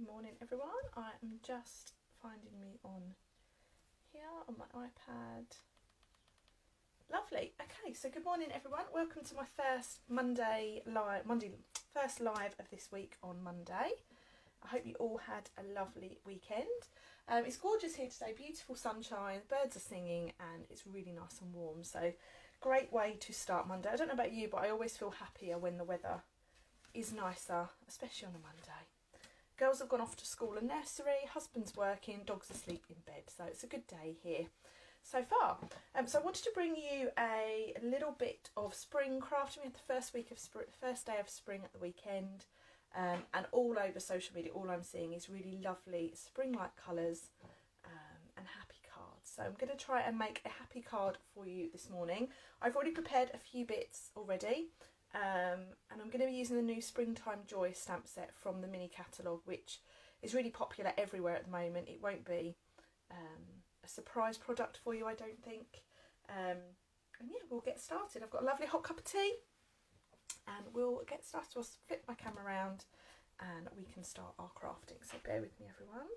Morning everyone, I am just finding me on here on my iPad. Lovely. Okay, so good morning everyone. Welcome to my first first live of this week on Monday. I hope you all had a lovely weekend. It's gorgeous here today, beautiful sunshine, birds are singing and it's really nice and warm. So great way to start Monday. I don't know about you, but I always feel happier when the weather is nicer, especially on a Monday. Girls have gone off to school and nursery, husband's working, dogs asleep in bed. So it's a good day here so far. So I wanted to bring you a little bit of spring crafting. We had the first day of spring at the weekend, and all over social media, all I'm seeing is really lovely spring-like colours and happy cards. So I'm going to try and make a happy card for you this morning. I've already prepared a few bits already. And I'm going to be using the new Springtime Joy stamp set from the mini catalogue, which is really popular everywhere at the moment. It won't be a surprise product for you, I don't think. And yeah, we'll get started. I've got a lovely hot cup of tea and we'll get started. I'll flip my camera around and we can start our crafting. So bear with me everyone.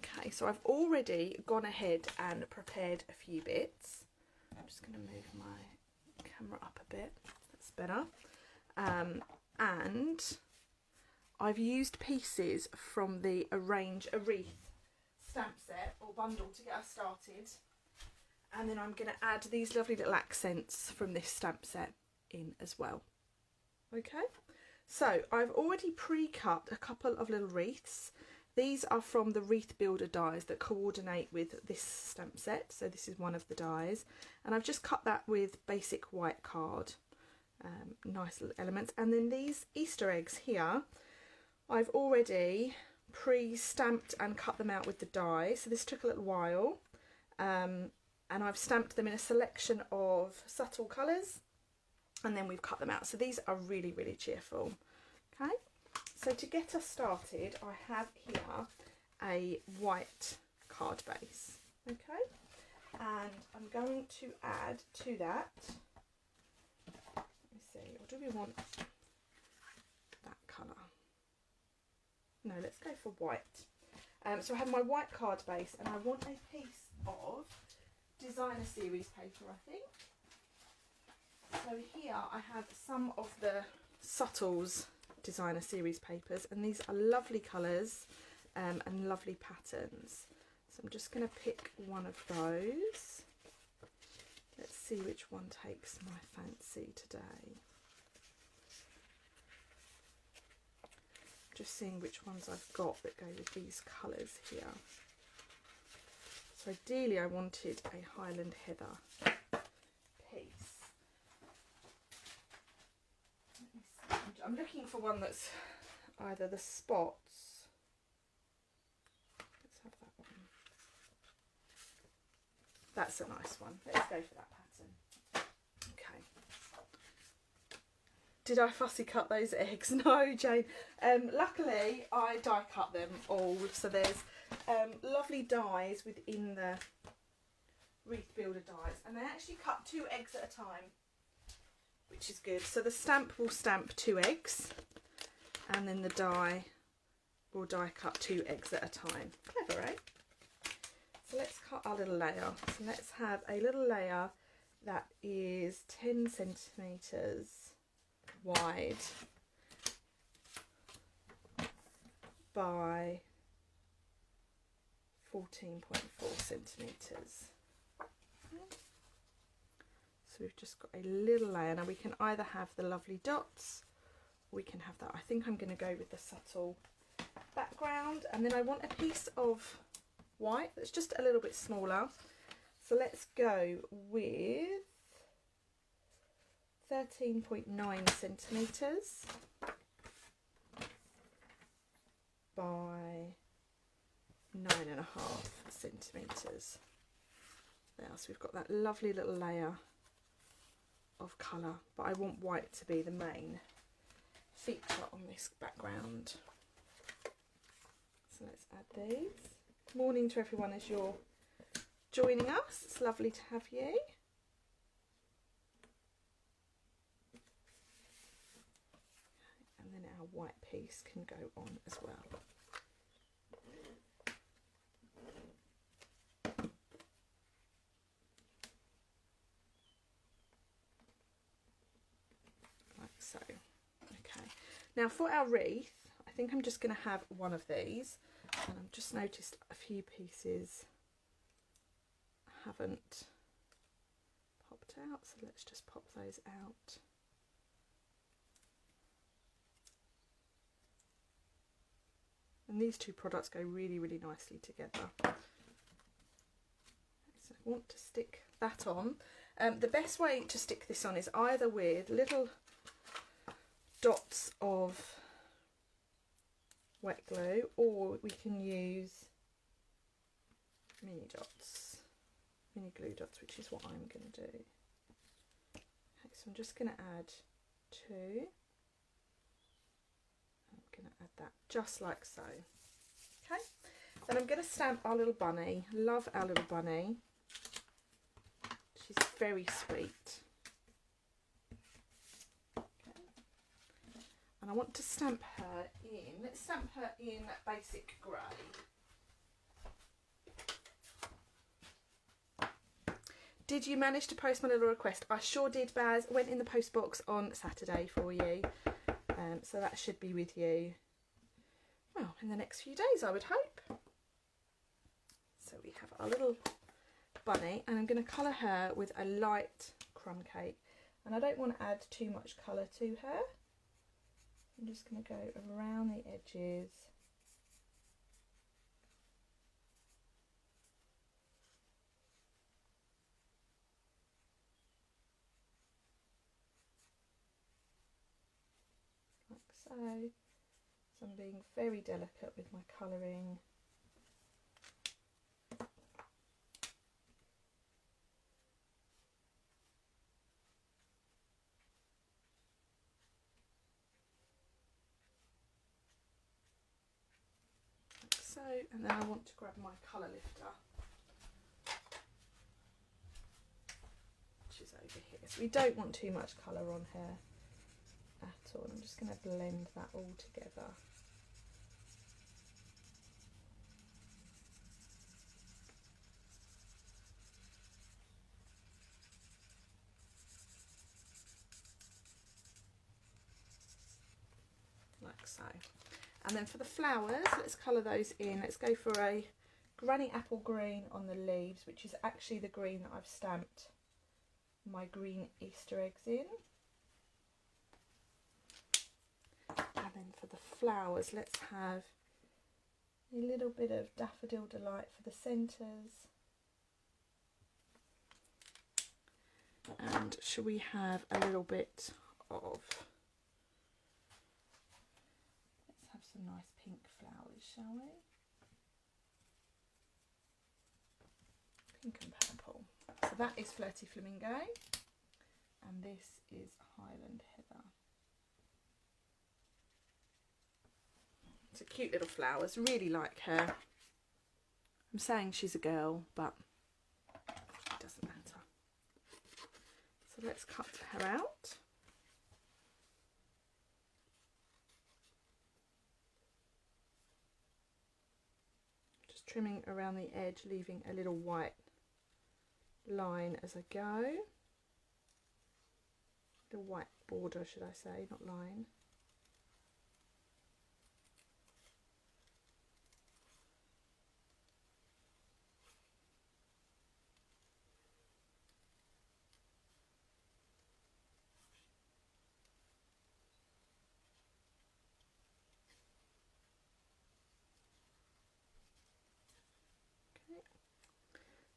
Okay, so I've already gone ahead and prepared a few bits. I'm just going to move my camera up a bit, that's better. And I've used pieces from the Arrange a Wreath stamp set or bundle to get us started. And then I'm going to add these lovely little accents from this stamp set in as well. Okay, so I've already pre-cut a couple of little wreaths. These are from the Wreath Builder dies that coordinate with this stamp set. So this is one of the dies. And I've just cut that with basic white card. Nice little elements. And then these Easter eggs here, I've already pre-stamped and cut them out with the die. So this took a little while. And I've stamped them in a selection of subtle colours. And then we've cut them out. So these are really, really cheerful. Okay. So to get us started, I have here a white card base, okay? And I'm going to add to that, let me see, or do we want that colour? No, let's go for white. So I have my white card base and I want a piece of designer series paper, I think. So here I have some of the Subtles designer series papers, and these are lovely colours and lovely patterns. So I'm just going to pick one of those. Let's see which one takes my fancy today. Just seeing which ones I've got that go with these colours here. So ideally I wanted a Highland Heather piece. I'm looking for one that's either the spots. Let's have that one. That's a nice one. Let's go for that pattern. Okay. Did I fussy cut those eggs? No, Jane. Luckily, I die cut them all. So there's lovely dies within the Wreath Builder dies, and they actually cut 2 eggs at a time, which is good. So the stamp will stamp 2 eggs and then the die will die cut 2 eggs at a time. Clever, eh? So let's cut our little layer. So let's have a little layer that is 10 centimetres wide by 14.4 centimetres. Okay. So we've just got a little layer. Now we can either have the lovely dots or we can have that. I think I'm going to go with the subtle background, and then I want a piece of white that's just a little bit smaller. So let's go with 13.9 centimetres by 9.5 centimetres. There, so we've got that lovely little layer of colour, but I want white to be the main feature on this background. So let's add these. Morning to everyone as you're joining us. It's lovely to have you. And then our white piece can go on as well. Like so. Okay. Now for our wreath, I think I'm just going to have one of these, and I've just noticed a few pieces haven't popped out, so let's just pop those out. And these two products go really, really nicely together. So I want to stick that on. The best way to stick this on is either with little dots of wet glue, or we can use mini glue dots, which is what I'm going to do. Okay, so I'm just going to add 2. I'm going to add that just like so. Okay, then I'm going to stamp our little bunny. Love our little bunny. She's very sweet. Okay. And I want to stamp her in, let's stamp her in basic grey. Did you manage to post my little request? I sure did, Baz. Went in the post box on Saturday for you. So that should be with you, well, in the next few days, I would hope. So we have our little bunny, and I'm going to colour her with a light crumb cake. And I don't want to add too much colour to her. I'm just going to go around the edges. So I'm being very delicate with my colouring. Like so, and then I want to grab my colour lifter, which is over here. So we don't want too much colour on her at all. I'm just going to blend that all together. Like so. And then for the flowers, let's colour those in. Let's go for a granny apple green on the leaves, which is actually the green that I've stamped my green Easter eggs in. And then for the flowers, let's have a little bit of Daffodil Delight for the centres. And shall we have a little bit of, let's have some nice pink flowers, shall we? Pink and purple. So that is Flirty Flamingo, and this is Highland Heather. It's a cute little flowers, really like her. I'm saying she's a girl, but it doesn't matter. So let's cut her out. Just trimming around the edge, leaving a little white line as I go. The white border, should I say, not line.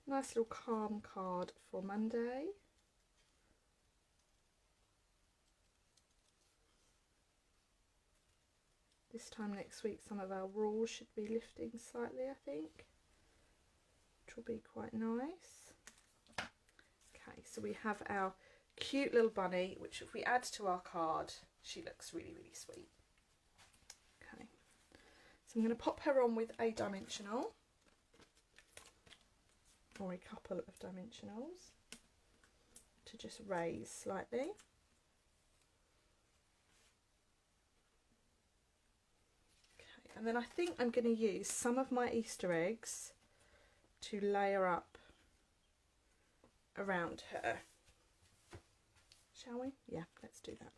Nice little calm card for Monday. This time next week some of our rules should be lifting slightly, I think, which will be quite nice. Okay, so we have our cute little bunny, which if we add to our card, she looks really, really sweet. Okay, so I'm going to pop her on with a dimensional, or a couple of dimensionals, to just raise slightly. And then I think I'm going to use some of my Easter eggs to layer up around her. Shall we? Yeah, let's do that.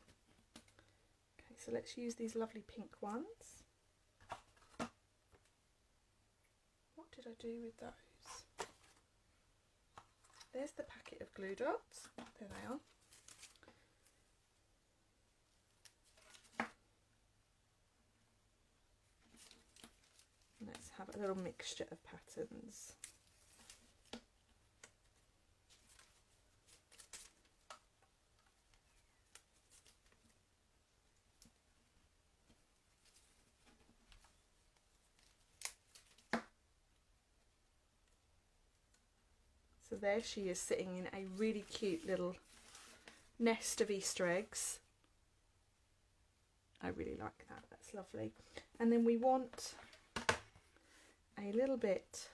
Okay, so let's use these lovely pink ones. What did I do with those? There's the packet of glue dots. There they are. Let's have a little mixture of patterns. So there she is, sitting in a really cute little nest of Easter eggs. I really like that, that's lovely. And then we want a little bit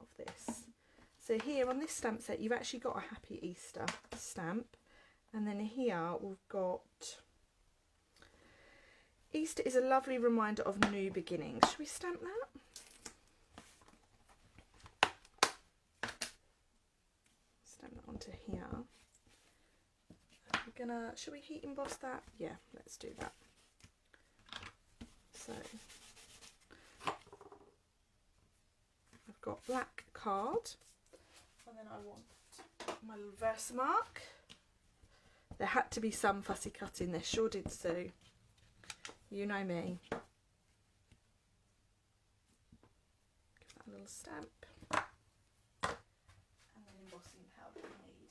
of this. So here on this stamp set you've actually got a Happy Easter stamp, and then here we've got Easter is a lovely reminder of new beginnings. Should we stamp that? Stamp that onto here. We're gonna, should we heat emboss that? Yeah, let's do that. So I've got black card, and then I want my little Versamark. There had to be some fussy cutting, there sure did, Sue. You know me. Give that a little stamp. And then embossing powder we need.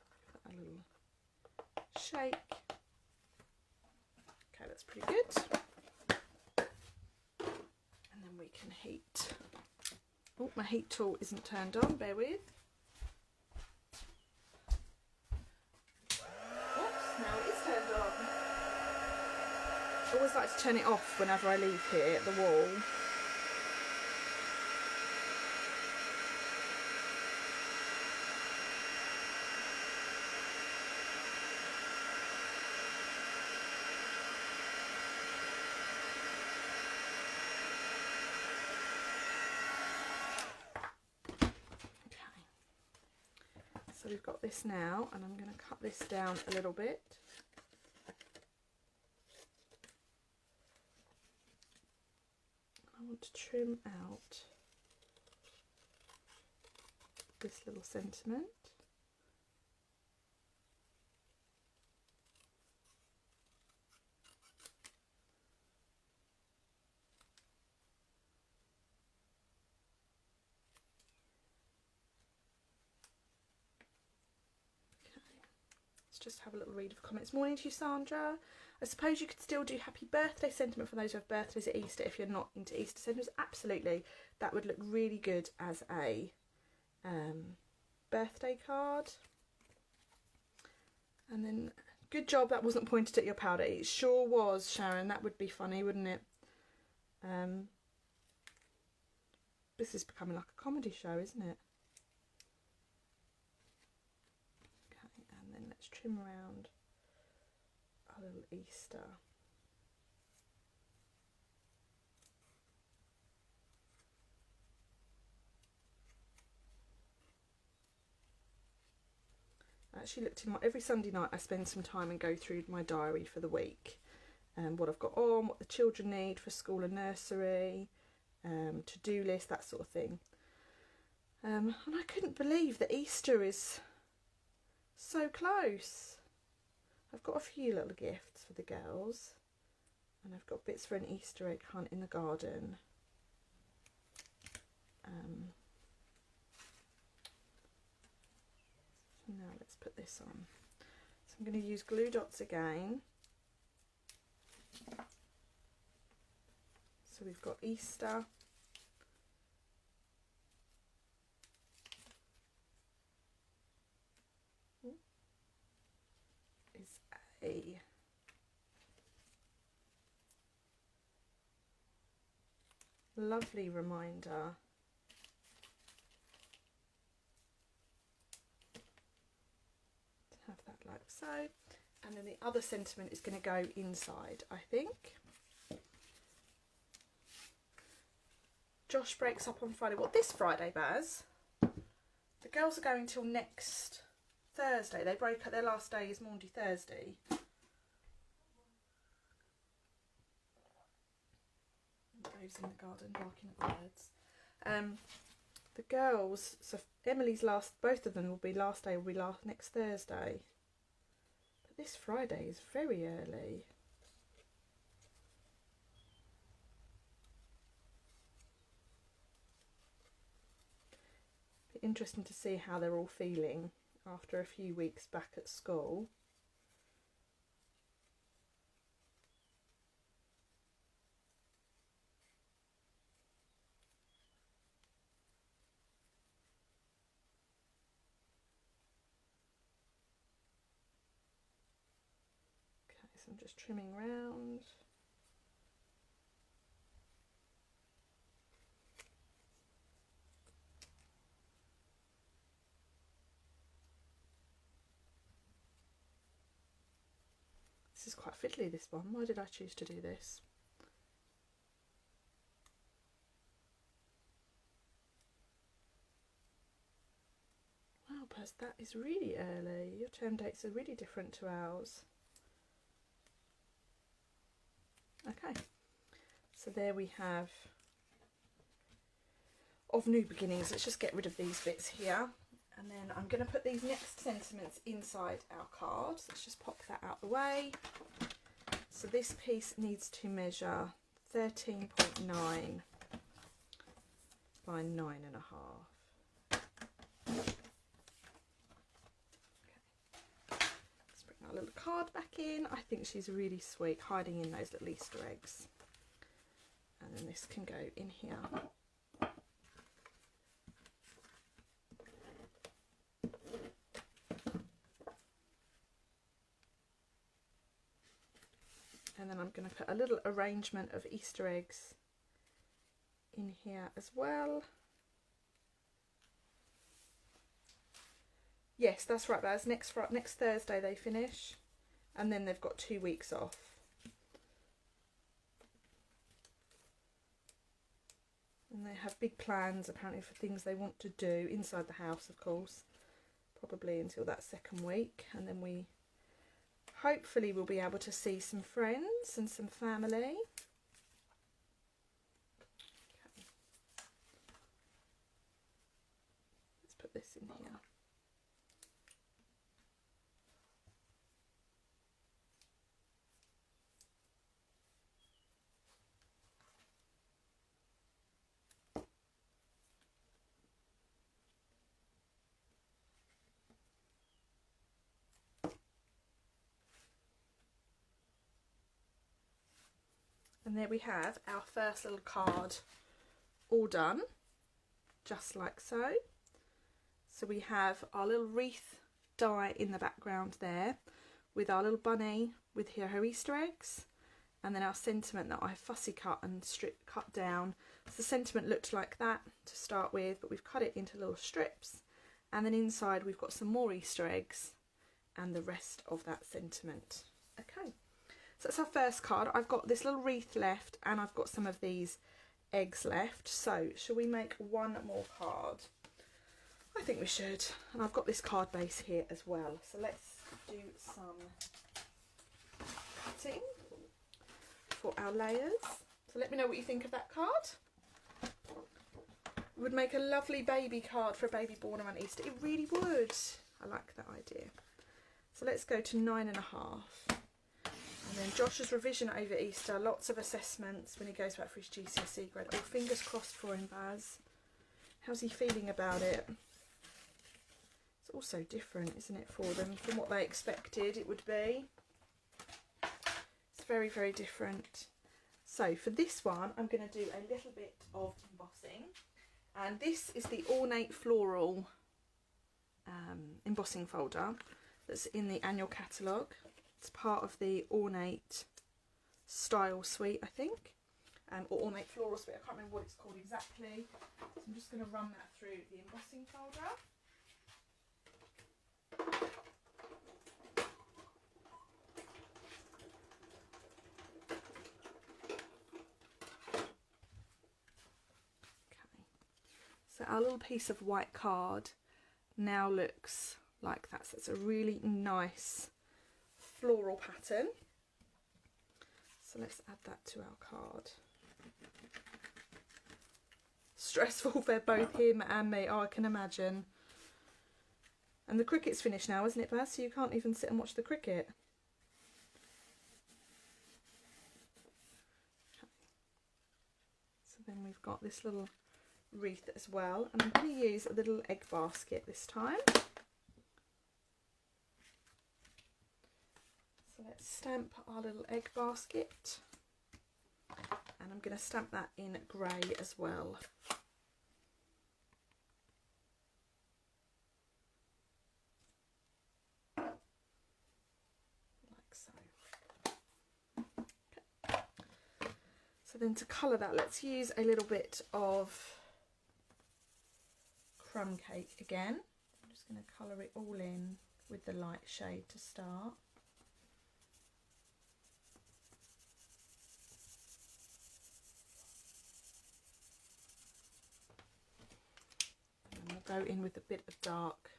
Give that a little shake. Okay, that's pretty good. And then we can heat. Oh, my heat tool isn't turned on, bear with. Oops, now it is turned on. I always like to turn it off whenever I leave here at the wall. So we've got this now, and I'm going to cut this down a little bit. I want to trim out this little sentiment. Just have a little read of comments. Morning to you, Sandra. I suppose you could still do happy birthday sentiment for those who have birthdays at Easter if you're not into Easter sentiments. Absolutely, that would look really good as a birthday card. And then, good job that wasn't pointed at your powder. It sure was, Sharon. That would be funny, wouldn't it? This is becoming like a comedy show, isn't it? Let's trim around a little Easter. I actually looked in my, every Sunday night I spend some time and go through my diary for the week, and what I've got on, what the children need for school and nursery, to-do list, that sort of thing. And I couldn't believe that Easter is so close. I've got a few little gifts for the girls, and I've got bits for an Easter egg hunt in the garden. So now let's put this on. So I'm going to use glue dots again. So we've got Easter. Is a lovely reminder so. And then the other sentiment is going to go inside, I think. Josh breaks up on Friday. What, this Friday, Baz? The girls are going till next Thursday. They break up, their last day is Maundy Thursday. Dave's in the garden barking at the birds. The girls, so Emily's last, both of them will be last day, will be next Thursday. But this Friday is very early. Interesting to see how they're all feeling after a few weeks back at school. Okay, so I'm just trimming round. This is quite fiddly, this one. Why did I choose to do this? Wow, Buzz, that is really early. Your term dates are really different to ours. Okay, so there we have of new beginnings. Let's just get rid of these bits here. And then I'm going to put these next sentiments inside our card. Let's just pop that out the way. So this piece needs to measure 13.9 by 9.5. Okay. Let's bring our little card back in. I think she's really sweet, hiding in those little Easter eggs. And then this can go in here. And then I'm going to put a little arrangement of Easter eggs in here as well. Yes, that's right, Baz. Next Thursday they finish, and then they've got 2 weeks off. And they have big plans apparently for things they want to do inside the house, of course, probably until that second week, and then we hopefully we'll be able to see some friends and some family. Okay. Let's put this in here. And there we have our first little card all done, just like so. So we have our little wreath die in the background there, with our little bunny with here her Easter eggs, and then our sentiment that I fussy cut and cut down. So the sentiment looked like that to start with, but we've cut it into little strips, and then inside we've got some more Easter eggs and the rest of that sentiment. Okay. So that's our first card. I've got this little wreath left, and I've got some of these eggs left. So shall we make one more card? I think we should. And I've got this card base here as well. So let's do some cutting for our layers. So let me know what you think of that card. It would make a lovely baby card for a baby born around Easter. It really would. I like that idea. So let's go to 9.5. And then Josh's revision over Easter, lots of assessments when he goes back for his GCSE grade. Oh, fingers crossed for him, Baz. How's he feeling about it? It's also different, isn't it, for them from what they expected it would be. It's very, very different. So for this one, I'm going to do a little bit of embossing. And this is the Ornate Floral embossing folder that's in the annual catalogue. It's part of the Ornate Style Suite, I think, or Ornate Floral Suite. I can't remember what it's called exactly. So I'm just going to run that through the embossing folder. our little piece of white card now looks like that. So it's a really nice floral pattern. So let's add that to our card. Stressful for both him and me. Oh, I can imagine. And the cricket's finished now, isn't it, Baz? So you can't even sit and watch the cricket. Okay. So then we've got this little wreath as well. And I'm going to use a little egg basket this time. So let's stamp our little egg basket. And I'm going to stamp that in grey as well. So then to colour that, let's use a little bit of crumb cake again. I'm just going to colour it all in with the light shade to start. And then we'll go in with a bit of dark.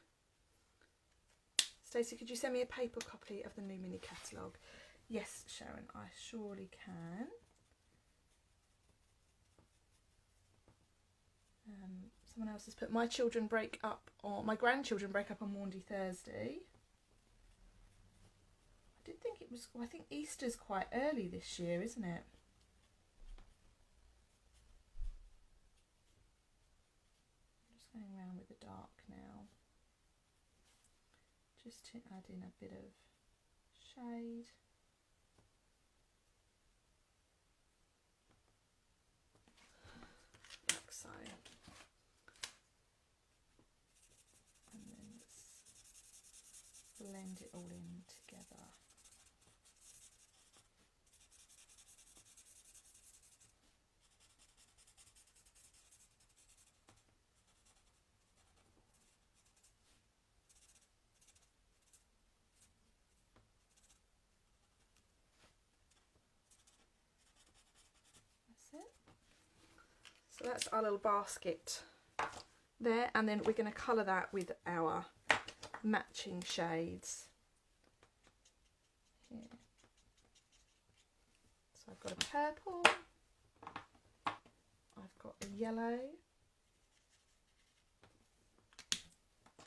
Stacey, could you send me a paper copy of the new mini catalogue? Yes, Sharon, I surely can. Someone else has put, my children break up, or my grandchildren break up on Maundy Thursday. I did think it was, well, I think Easter's quite early this year, isn't it? I'm just going around with the dark now, just to add in a bit of shade. Like so. Blend it all in together. That's it. So that's our little basket there, and then we're going to colour that with our matching shades here. So I've got a purple, I've got a yellow,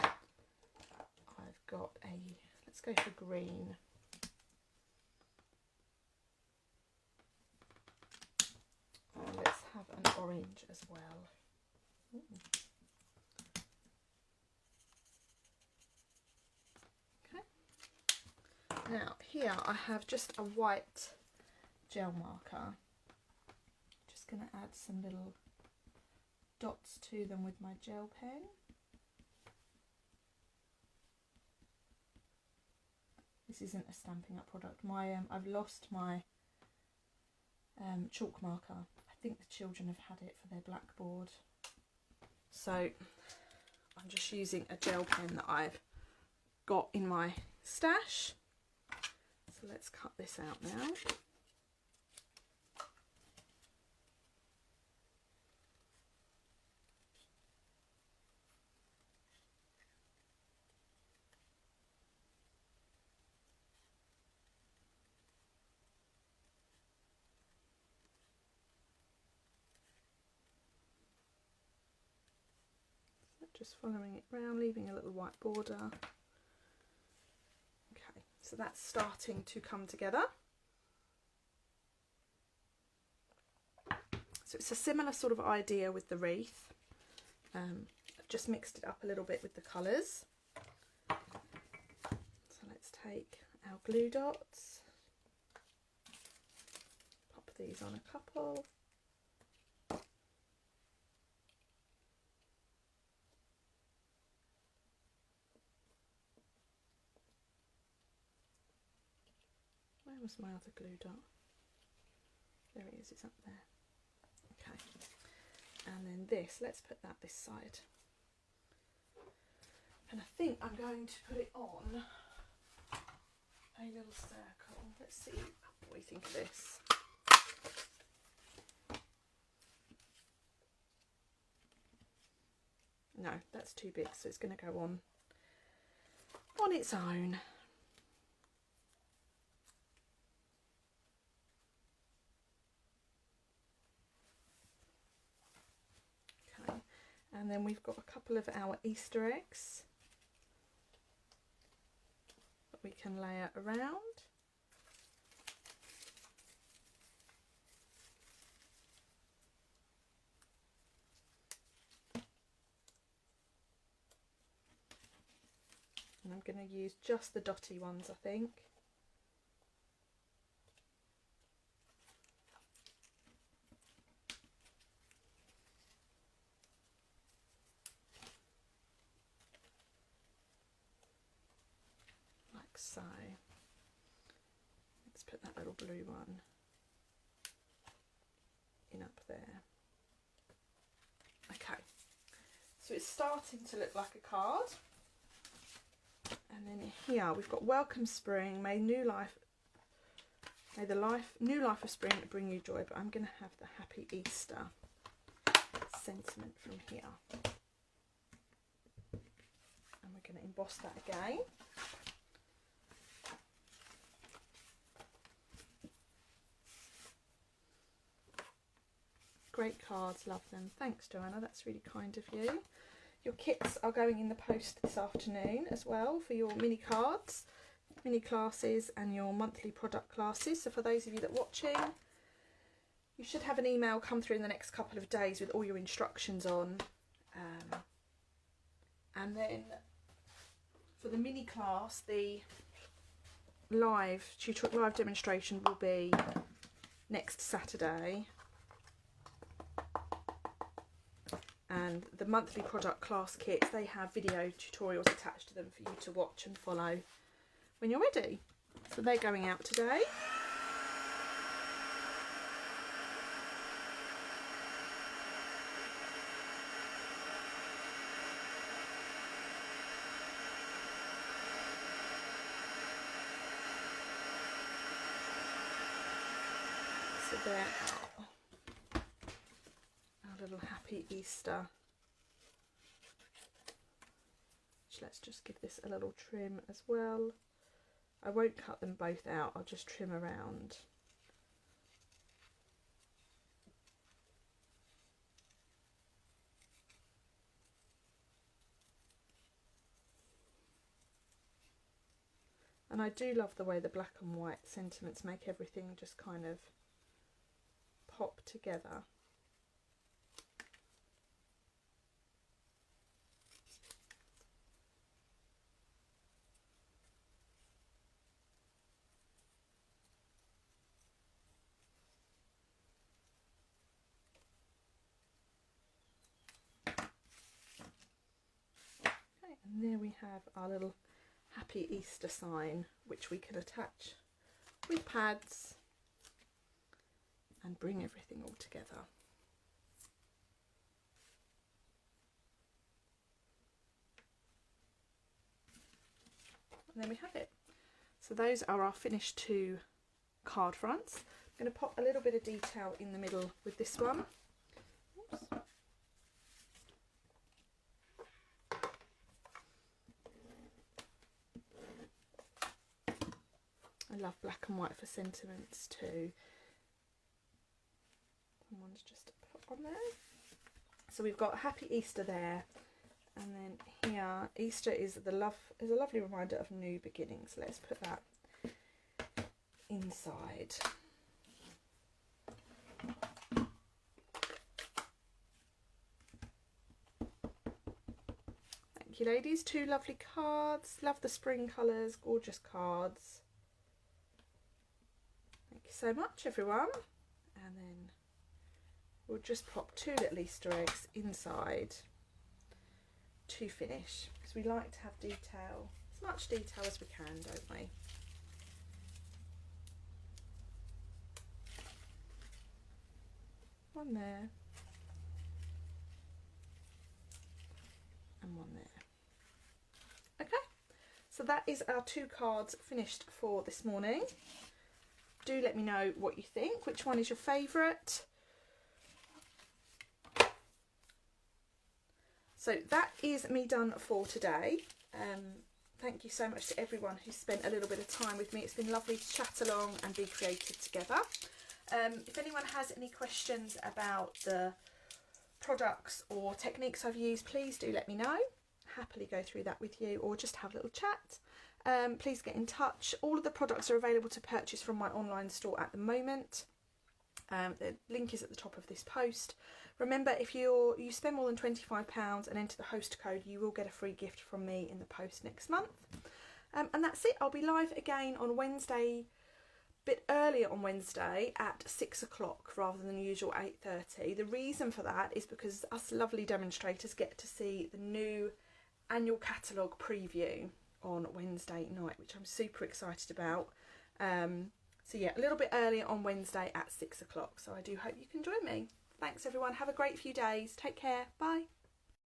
I've got a, let's go for green, and let's have an orange as well. Ooh. Now here I have just a white gel marker. Just going to add some little dots to them with my gel pen. This isn't a Stampin' Up product. I've lost my chalk marker. I think the children have had it for their blackboard. So I'm just using a gel pen that I've got in my stash. So let's cut this out now. So just following it round, leaving a little white border. So that's starting to come together. So it's a similar sort of idea with the wreath. I've just mixed it up a little bit with the colours. So let's take our glue dots, pop these on a couple. Where was my other glue dot? There it is, it's up there. Okay, and then this, let's put that this side. And I think I'm going to put it on a little circle. Let's see what we think of this. No, that's too big, so it's going to go on its own. Okay, and then we've got a couple of our Easter eggs that we can layer around. And I'm going to use just the dotty ones, I think. Like so. Let's put that little blue one in up there. Okay, so it's starting to look like a card. And then here we've got welcome spring, may the new life of spring bring you joy, but I'm going to have the happy Easter sentiment from here. And we're going to emboss that again. Great cards, love them. Thanks, Joanna, that's really kind of you. Your kits are going in the post this afternoon as well for your mini cards, mini classes and your monthly product classes. So for those of you that are watching, you should have an email come through in the next couple of days with all your instructions on. And then for the mini class, the live demonstration will be next Saturday. And the monthly product class kits, they have video tutorials attached to them for you to watch and follow when you're ready. So they're going out today. So they're out. Little happy Easter. Let's just give this a little trim as well. I won't cut them both out, I'll just trim around. And I do love the way the black and white sentiments make everything just kind of pop together. And there we have our little happy Easter sign, which we can attach with pads and bring everything all together. And there we have it. So those are our finished 2 card fronts. I'm going to pop a little bit of detail in the middle with this one. Oops. I love black and white for sentiments too. One's just put on there. So we've got Happy Easter there, and then here Easter is a lovely reminder of new beginnings. Let's put that inside. Thank you, ladies. 2 lovely cards. Love the spring colours. Gorgeous cards. Thank you so much, everyone. And then we'll just pop 2 little Easter eggs inside to finish, because we like to have detail, as much detail as we can, don't we? One there and one there. Okay, so that is our 2 cards finished for this morning. Do let me know what you think. Which one is your favourite? So that is me done for today. Thank you so much to everyone who spent a little bit of time with me. It's been lovely to chat along and be creative together. If anyone has any questions about the products or techniques I've used, please do let me know. Happily go through that with you, or just have a little chat. Please get in touch. All of the products are available to purchase from my online store at the moment. The link is at the top of this post. Remember, if you spend more than £25 and enter the host code, you will get a free gift from me in the post next month. And that's it. I'll be live again on Wednesday, a bit earlier on Wednesday at 6 o'clock rather than the usual 8:30. The reason for that is because us lovely demonstrators get to see the new annual catalogue preview on Wednesday night, which I'm super excited about. So yeah, a little bit earlier on Wednesday at 6 o'clock. So I do hope you can join me. Thanks everyone. Have a great few days. Take care. Bye.